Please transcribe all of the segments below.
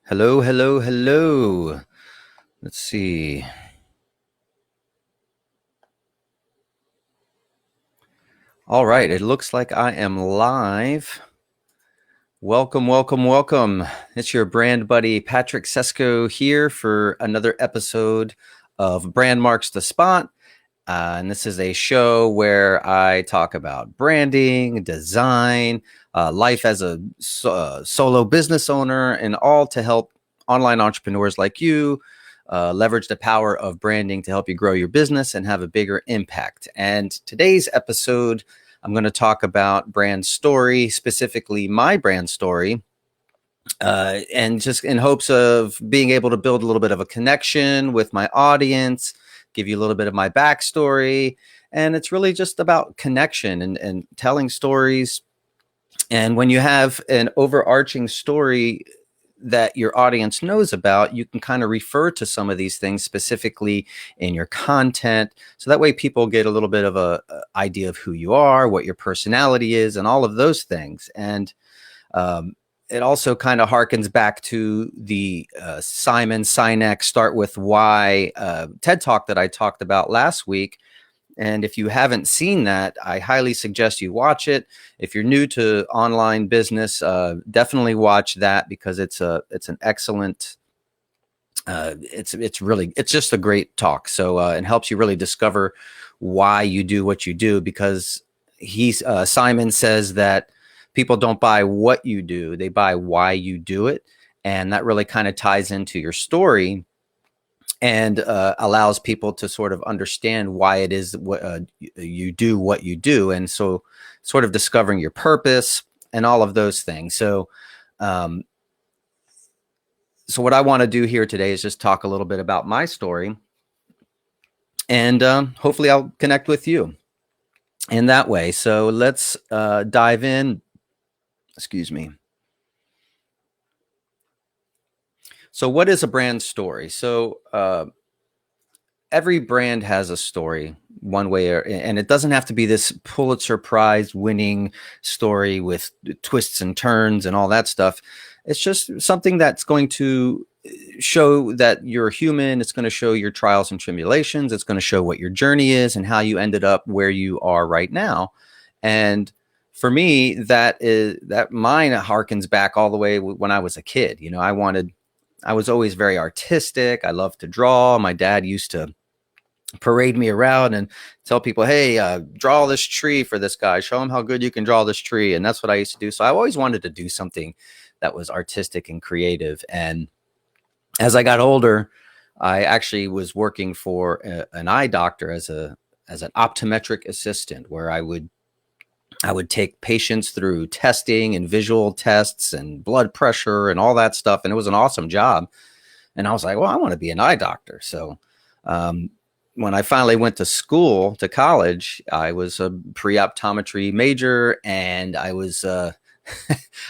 Hello, hello, hello. Let's see. All right, it looks like I am live. Welcome, welcome, welcome. It's your brand buddy, Patrick Sesko, here for another episode of Brand Marks the Spot. And this is a show where I talk about branding, design, life as a solo business owner, and all to help online entrepreneurs like you leverage the power of branding to help you grow your business and have a bigger impact. And today's episode, I'm going to talk about brand story, specifically my brand story. And just in hopes of being able to build a little bit of a connection with my audience, give you a little bit of my backstory. And it's really just about connection and telling stories. And when you have an overarching story that your audience knows about, you can kind of refer to some of these things specifically in your content. So that way people get a little bit of a idea of who you are, what your personality is, and all of those things. And it also kind of harkens back to the Simon Sinek Start With Why TED Talk that I talked about last week. And if you haven't seen that, I highly suggest you watch it. If you're new to online business, definitely watch that because it's an excellent. It's just a great talk. So it helps you really discover why you do what you do, because Simon says that people don't buy what you do, they buy why you do it. And that really kind of ties into your story and allows people to sort of understand why it is what you do what you do. And so sort of discovering your purpose and all of those things. So what I want to do here today is just talk a little bit about my story, and hopefully I'll connect with you in that way. So let's dive in. Excuse me. So what is a brand story? So every brand has a story one way, and it doesn't have to be this Pulitzer Prize winning story with twists and turns and all that stuff. It's just something that's going to show that you're human. It's going to show your trials and tribulations. It's going to show what your journey is and how you ended up where you are right now. And for me, that mine harkens back all the way when I was a kid. You know, I was always very artistic. I loved to draw. My dad used to parade me around and tell people, hey, draw this tree for this guy. Show him how good you can draw this tree. And that's what I used to do. So I always wanted to do something that was artistic and creative. And as I got older, I actually was working for an eye doctor as an optometric assistant, where I would take patients through testing and visual tests and blood pressure and all that stuff. And it was an awesome job. And I was like, well, I want to be an eye doctor. So when I finally went to college, I was a pre-optometry major, and I was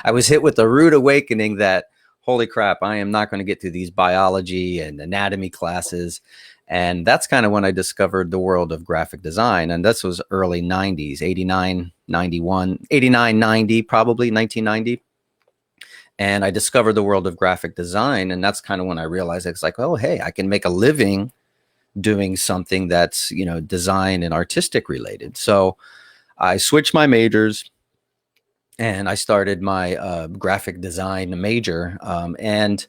I was hit with the rude awakening that, holy crap, I am not going to get through these biology and anatomy classes. And that's kind of when I discovered the world of graphic design. And this was early 90s, 89, 91, 89, 90, probably 1990. And I discovered the world of graphic design. And that's kind of when I realized it's like, oh, hey, I can make a living doing something that's, you know, design and artistic related. So I switched my majors and I started my graphic design major. And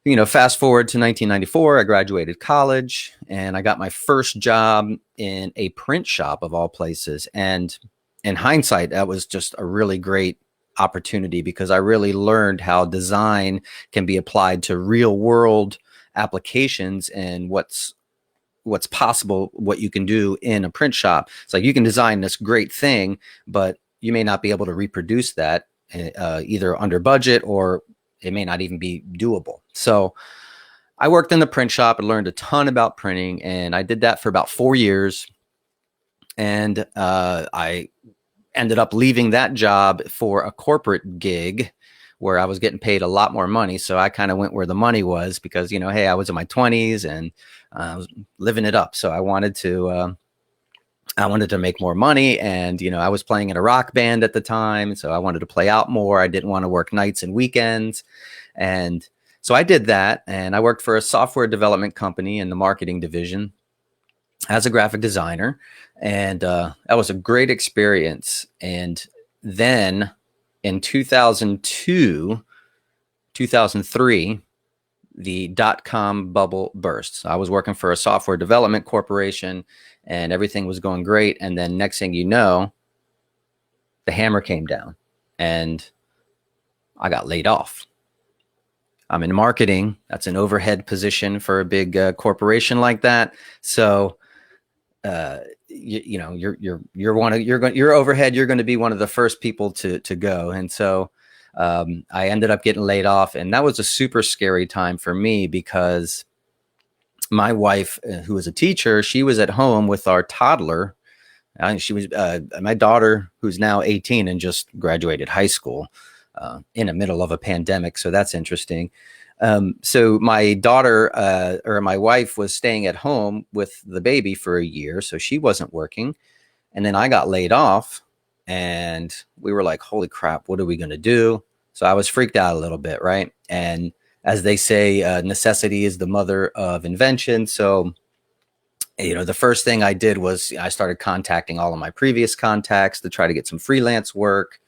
you know, fast forward to 1994, I graduated college and I got my first job in a print shop of all places. And in hindsight, that was just a really great opportunity because I really learned how design can be applied to real world applications and what's possible, what you can do in a print shop. It's like you can design this great thing, but you may not be able to reproduce that either under budget, or it may not even be doable. So I worked in the print shop and learned a ton about printing, and I did that for about 4 years. And I ended up leaving that job for a corporate gig where I was getting paid a lot more money. So I kind of went where the money was because, you know, hey, I was in my 20s and I was living it up. So I wanted to I wanted to make more money, and I was playing in a rock band at the time, so I wanted to play out more. I didn't want to work nights and weekends, and so I did that. And I worked for a software development company in the marketing division as a graphic designer, and that was a great experience. And then in 2002, 2003, the dot-com bubble burst. So I was working for a software development corporation, and everything was going great. And then next thing you know, the hammer came down and I got laid off. I'm in marketing. That's an overhead position for a big corporation like that. So, you're overhead. You're going to be one of the first people to go. And so, I ended up getting laid off, and that was a super scary time for me because my wife, who was a teacher, she was at home with our toddler. She was my daughter, who's now 18 and just graduated high school in the middle of a pandemic. So that's interesting. So my daughter or my wife was staying at home with the baby for a year, so she wasn't working. And then I got laid off, and we were like, holy crap, what are we going to do? So I was freaked out a little bit, right? And as they say, necessity is the mother of invention. So, the first thing I did was I started contacting all of my previous contacts to try to get some freelance work.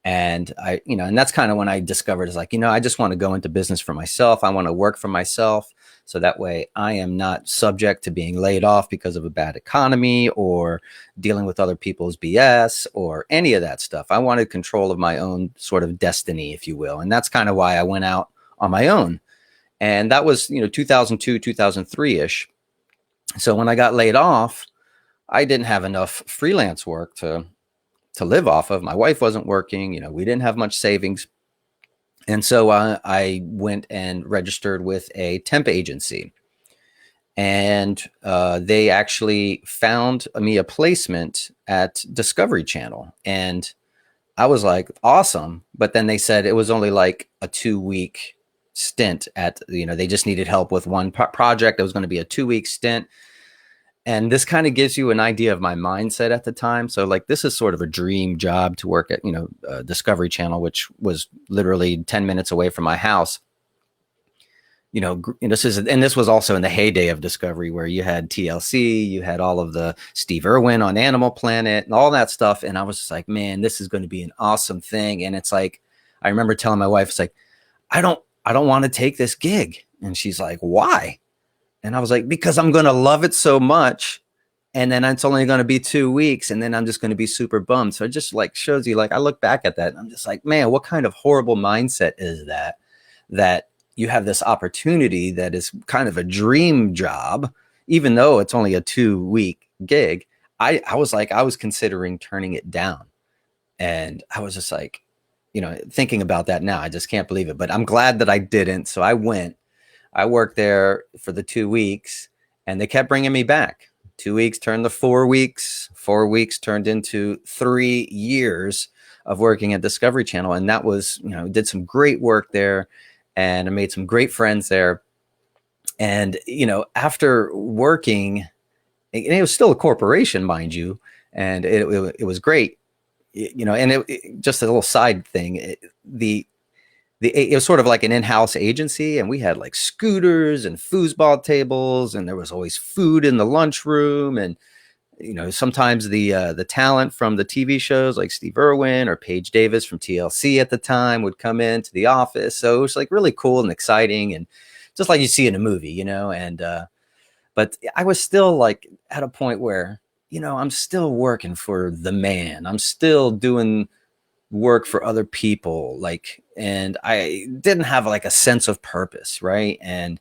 And and that's kind of when I discovered is like, I just want to go into business for myself. I want to work for myself. So that way I am not subject to being laid off because of a bad economy or dealing with other people's BS or any of that stuff. I wanted control of my own sort of destiny, if you will. And that's kind of why I went out on my own. And that was, 2002, 2003-ish. So when I got laid off, I didn't have enough freelance work to live off of. My wife wasn't working. We didn't have much savings. And so I went and registered with a temp agency, and they actually found me a placement at Discovery Channel. And I was like, awesome. But then they said it was only like a 2-week stint at, they just needed help with one project. It was going to be a 2-week stint. And this kind of gives you an idea of my mindset at the time. So like, this is sort of a dream job to work at, Discovery Channel, which was literally 10 minutes away from my house. This was also in the heyday of Discovery, where you had TLC, you had all of the Steve Irwin on Animal Planet and all that stuff. And I was just like, man, this is going to be an awesome thing. And it's like, I remember telling my wife, it's like, I don't want to take this gig. And she's like, why? And I was like, because I'm going to love it so much. And then it's only going to be 2 weeks. And then I'm just going to be super bummed. So it just like shows you, like, I look back at that and I'm just like, man, what kind of horrible mindset is that you have this opportunity that is kind of a dream job, even though it's only a 2-week gig. I was considering turning it down. And I was just like, thinking about that now, I just can't believe it. But I'm glad that I didn't. So I went. I worked there for the 2 weeks, and they kept bringing me back. 2 weeks turned to 4 weeks. 4 weeks turned into 3 years of working at Discovery Channel. And that was, did some great work there, and I made some great friends there. And, after working, and it was still a corporation, mind you, and it was great, and just a little side thing, it was sort of like an in-house agency, and we had like scooters and foosball tables, and there was always food in the lunchroom. And, sometimes the talent from the TV shows like Steve Irwin or Paige Davis from TLC at the time would come into the office. So it was like really cool and exciting, and just like you see in a movie, and, but I was still like at a point where, I'm still working for the man. I'm still doing work for other people, and I didn't have like a sense of purpose, right? And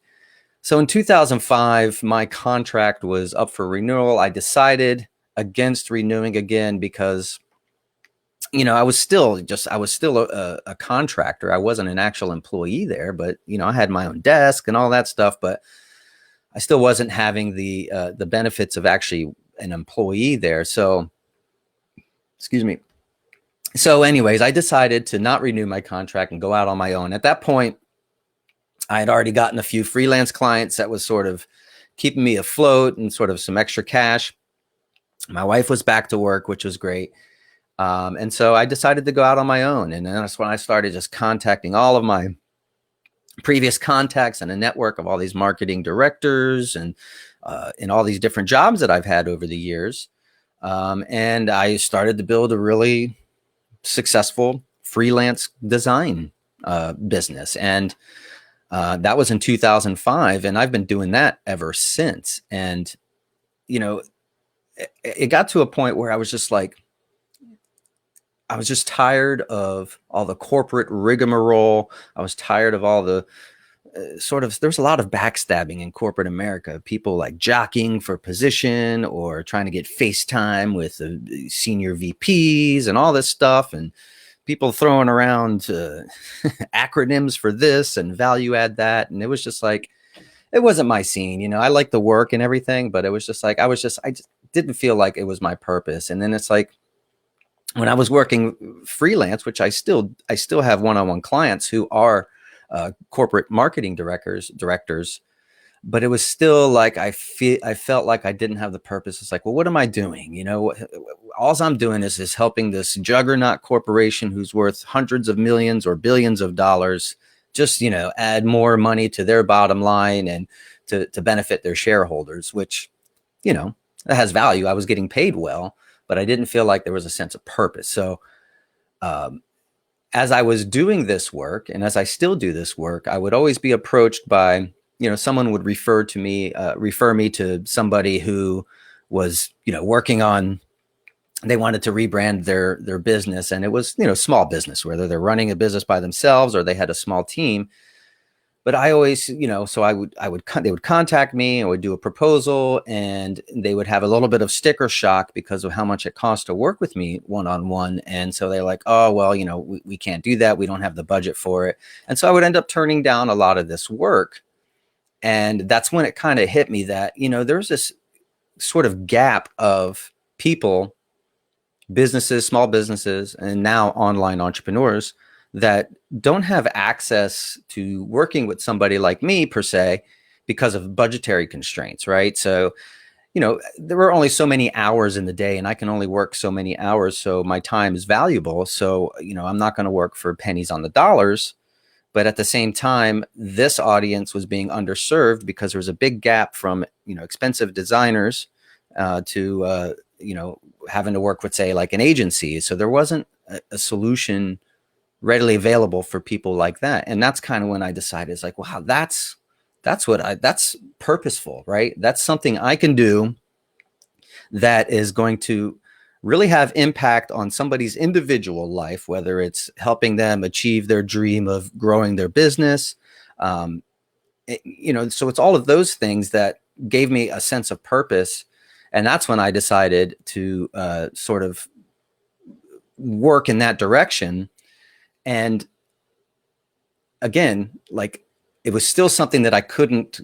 so in 2005, my contract was up for renewal. I decided against renewing again because, I was still a contractor. I wasn't an actual employee there, but, I had my own desk and all that stuff, but I still wasn't having the benefits of actually an employee there. So, excuse me. So anyways, I decided to not renew my contract and go out on my own. At that point, I had already gotten a few freelance clients that was sort of keeping me afloat and sort of some extra cash. My wife was back to work, which was great. And so I decided to go out on my own. And then that's when I started just contacting all of my previous contacts and a network of all these marketing directors and in all these different jobs that I've had over the years. And I started to build a really successful freelance design business. And that was in 2005. And I've been doing that ever since. And, you know, it got to a point where I was just like, I was just tired of all the corporate rigmarole. I was tired of all the there's a lot of backstabbing in corporate America. People like jockeying for position or trying to get FaceTime with the senior VPs and all this stuff. And people throwing around acronyms for this and value add that. And it was just like, it wasn't my scene. You know, I like the work and everything, but it was just like, I just didn't feel like it was my purpose. And then it's like, when I was working freelance, which I still have one-on-one clients who are corporate marketing directors, but it was still like I felt like I didn't have the purpose. It's like, well, what am I doing? You know, all I'm doing is helping this juggernaut corporation who's worth hundreds of millions or billions of dollars, just, you know, add more money to their bottom line and to benefit their shareholders, which, you know, that has value. I was getting paid well, but I didn't feel like there was a sense of purpose. So as I was doing this work, and as I still do this work, I would always be approached by, you know, someone would refer me to somebody who was, you know, working on, they wanted to rebrand their business. And it was, you know, small business, whether they're running a business by themselves or they had a small team. But I always, you know, so they would contact me, I would do a proposal, and they would have a little bit of sticker shock because of how much it costs to work with me one-on-one. And so they're like, oh, well, you know, we can't do that. We don't have the budget for it. And so I would end up turning down a lot of this work. And that's when it kind of hit me that, you know, there's this sort of gap of people, businesses, small businesses, and now online entrepreneurs that don't have access to working with somebody like me per se because of budgetary constraints, right? So, you know, there were only so many hours in the day and I can only work so many hours. So my time is valuable. So, you know, I'm not going to work for pennies on the dollars. But at the same time, this audience was being underserved because there was a big gap from, you know, expensive designers to, you know, having to work with, say, like an agency. So there wasn't a solution readily available for people like that. And that's kind of when I decided, it's like, wow, that's purposeful, right? That's something I can do that is going to really have impact on somebody's individual life, whether it's helping them achieve their dream of growing their business. You know, so it's all of those things that gave me a sense of purpose. And that's when I decided to sort of work in that direction. And again, like, it was still something that I couldn't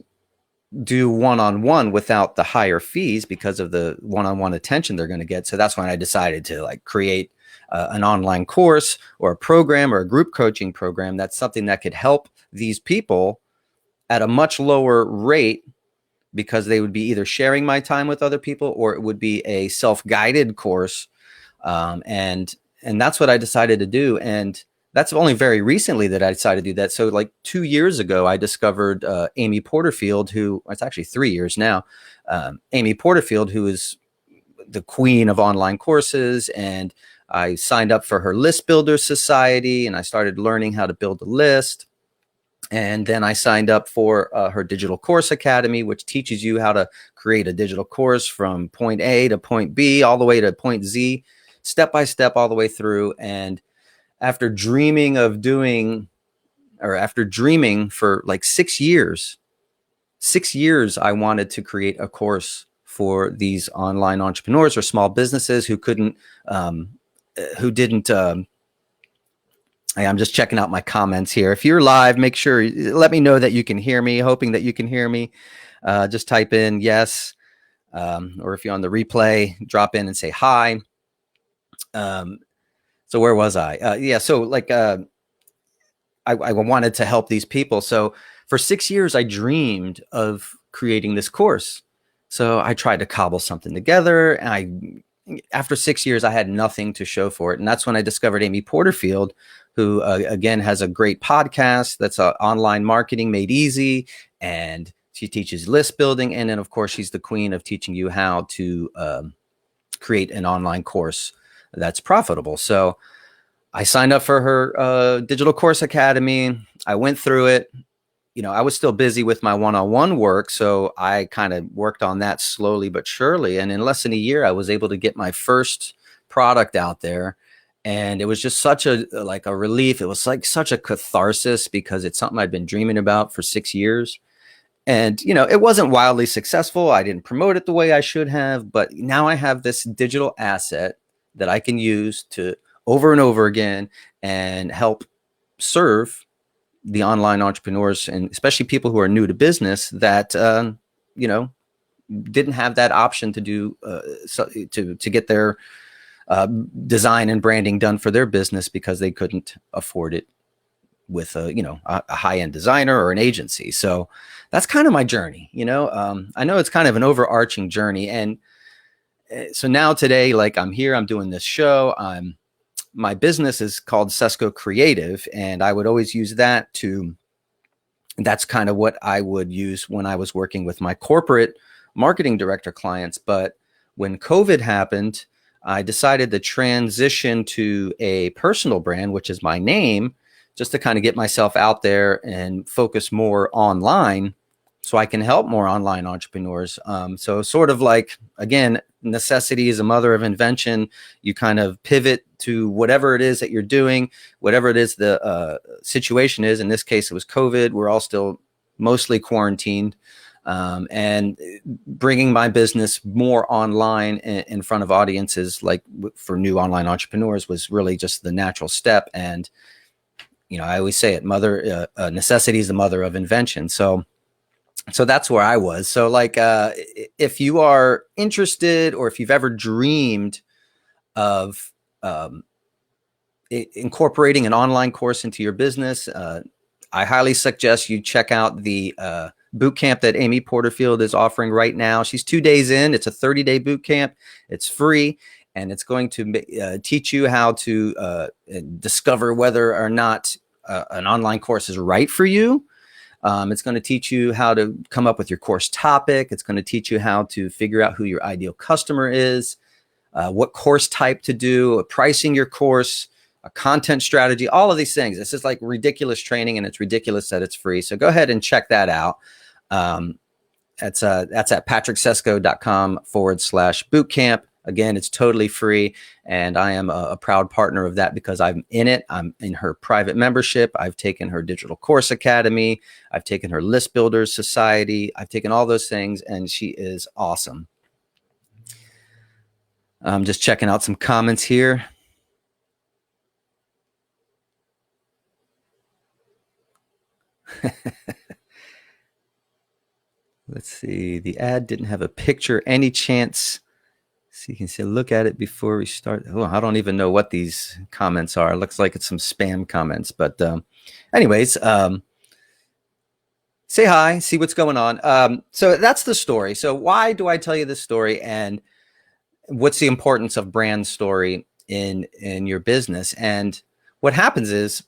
do one-on-one without the higher fees because of the one-on-one attention they're going to get. So that's when I decided to like create an online course or a program or a group coaching program. That's something that could help these people at a much lower rate because they would be either sharing my time with other people or it would be a self-guided course. And that's what I decided to do. And that's only very recently that I decided to do that. So like 2 years ago, I discovered Amy Porterfield, who, it's actually 3 years now, Amy Porterfield, who is the queen of online courses. And I signed up for her List Builder Society and I started learning how to build a list. And then I signed up for her Digital Course Academy, which teaches you how to create a digital course from point A to point B, all the way to point Z, step by step, all the way through. And after dreaming for like 6 years, I wanted to create a course for these online entrepreneurs or small businesses who didn't, I'm just checking out my comments here. If you're live, make sure, let me know that you can hear me, hoping that you can hear me. Just type in yes. Or if you're on the replay, drop in and say hi. So where was I? Yeah. So like, I wanted to help these people. So for 6 years, I dreamed of creating this course. So I tried to cobble something together, and after 6 years, I had nothing to show for it. And that's when I discovered Amy Porterfield, who again has a great podcast that's online marketing made easy. And she teaches list building. And then, of course, she's the queen of teaching you how to create an online course that's profitable. So I signed up for her digital course academy. I went through it. I was still busy with my one-on-one work. So I kind of worked on that slowly but surely. And in less than a year, I was able to get my first product out there. And it was just such a relief. It was like such a catharsis because it's something I'd been dreaming about for 6 years. And, it wasn't wildly successful. I didn't promote it the way I should have, but now I have this digital asset that I can use to over and over again and help serve the online entrepreneurs, and especially people who are new to business that, didn't have that option to do, to get their design and branding done for their business because they couldn't afford it with a high-end designer or an agency. So that's kind of my journey. I know it's kind of an overarching journey. And so now today, like I'm here, I'm doing this show. My business is called Sesco Creative, and I would always use that's kind of what I would use when I was working with my corporate marketing director clients. But when COVID happened, I decided to transition to a personal brand, which is my name, just to kind of get myself out there and focus more online so I can help more online entrepreneurs. So sort of like, again, necessity is a mother of invention. You kind of pivot to whatever it is that you're doing, whatever it is the situation is. In this case, it was COVID. We're all still mostly quarantined. And bringing my business more online in front of audiences, like for new online entrepreneurs, was really just the natural step. And I always say it, necessity is the mother of invention. So that's where I was. So like, if you are interested, or if you've ever dreamed of incorporating an online course into your business, I highly suggest you check out the bootcamp that Amy Porterfield is offering right now. She's 2 days in. It's a 30-day bootcamp. It's free. And it's going to teach you how to discover whether or not an online course is right for you. It's going to teach you how to come up with your course topic. It's going to teach you how to figure out who your ideal customer is, what course type to do, pricing your course, a content strategy, all of these things. This is like ridiculous training, and it's ridiculous that it's free. So go ahead and check that out. That's at patricksesko.com/bootcamp. Again, it's totally free, and I am a proud partner of that because I'm in it. I'm in her private membership. I've taken her digital course academy. I've taken her list builders society. I've taken all those things, and she is awesome. I'm just checking out some comments here. Let's see. The ad didn't have a picture. Any chance? So you can say, look at it before we start. Oh, I don't even know what these comments are. It looks like it's some spam comments. But anyways, say hi, see what's going on. So that's the story. So why do I tell you this story, and what's the importance of brand story in your business? And what happens is,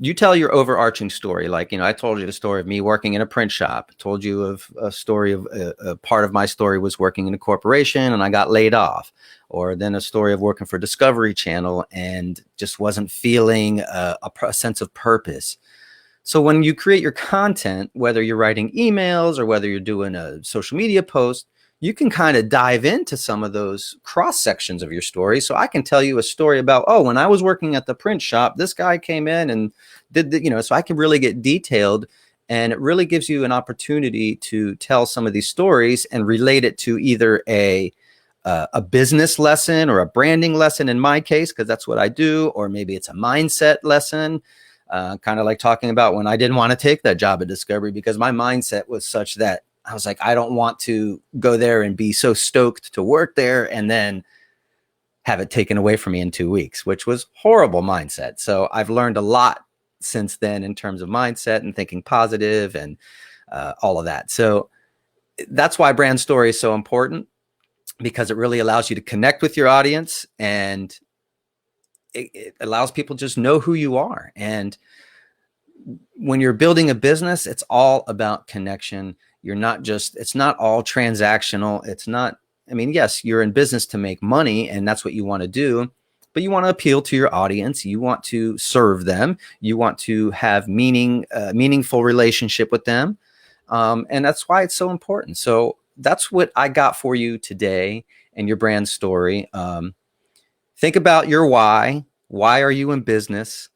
you tell your overarching story. Like, I told you the story of me working in a print shop. I told you of a story of a part of my story was working in a corporation and I got laid off. Or then a story of working for Discovery Channel and just wasn't feeling a sense of purpose. So when you create your content, whether you're writing emails or whether you're doing a social media post, you can kind of dive into some of those cross sections of your story. So I can tell you a story about, when I was working at the print shop, this guy came in and did so I can really get detailed, and it really gives you an opportunity to tell some of these stories and relate it to either a business lesson or a branding lesson in my case, because that's what I do, or maybe it's a mindset lesson. Kind of like talking about when I didn't want to take that job at Discovery because my mindset was such that I was like, I don't want to go there and be so stoked to work there and then have it taken away from me in 2 weeks, which was horrible mindset. So I've learned a lot since then in terms of mindset and thinking positive and all of that. So that's why brand story is so important, because it really allows you to connect with your audience, and it allows people to just know who you are. And when you're building a business, it's all about connection. It's not all transactional. It's not, I mean, yes, you're in business to make money and that's what you want to do, but you want to appeal to your audience. You want to serve them. You want to have meaningful relationship with them. And that's why it's so important. So that's what I got for you today and your brand story. Think about your why. Why are you in business?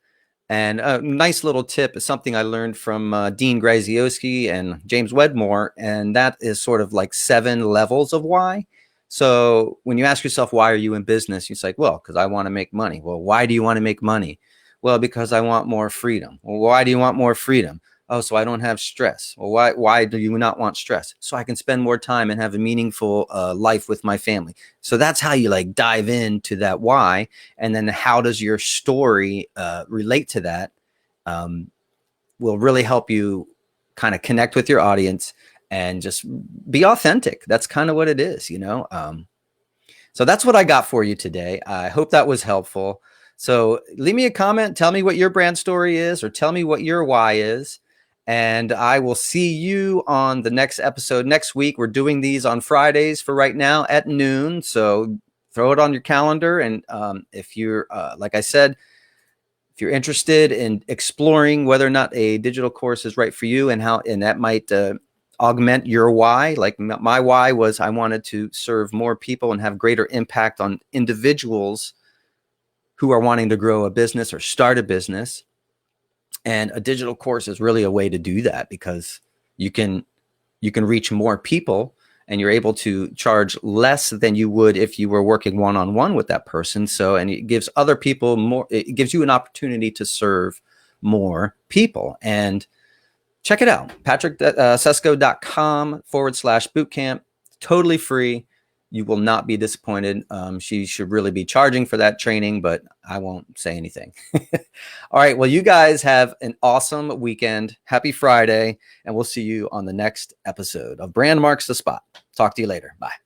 And a nice little tip is something I learned from Dean Graziosi and James Wedmore, and that is sort of like 7 levels of why. So when you ask yourself, why are you in business? You're like, well, because I want to make money. Well, why do you want to make money? Well, because I want more freedom. Well, why do you want more freedom? Oh, so I don't have stress. Well, why do you not want stress? So I can spend more time and have a meaningful life with my family. So that's how you like dive into that why. And then how does your story relate to that, will really help you kind of connect with your audience and just be authentic. That's kind of what it is, you know? So that's what I got for you today. I hope that was helpful. So leave me a comment. Tell me what your brand story is, or tell me what your why is. And I will see you on the next episode next week. We're doing these on Fridays for right now at noon. So throw it on your calendar. And if you're, like I said, if you're interested in exploring whether or not a digital course is right for you, and that might augment your why. Like my why was I wanted to serve more people and have greater impact on individuals who are wanting to grow a business or start a business. And a digital course is really a way to do that, because you can reach more people, and you're able to charge less than you would if you were working one-on-one with that person. So, and it gives other people more, it gives you an opportunity to serve more people. And check it out, patricksesko.com/bootcamp, totally free. You will not be disappointed. She should really be charging for that training, but I won't say anything. All right. Well, you guys have an awesome weekend. Happy Friday. And we'll see you on the next episode of Brand Marks the Spot. Talk to you later. Bye.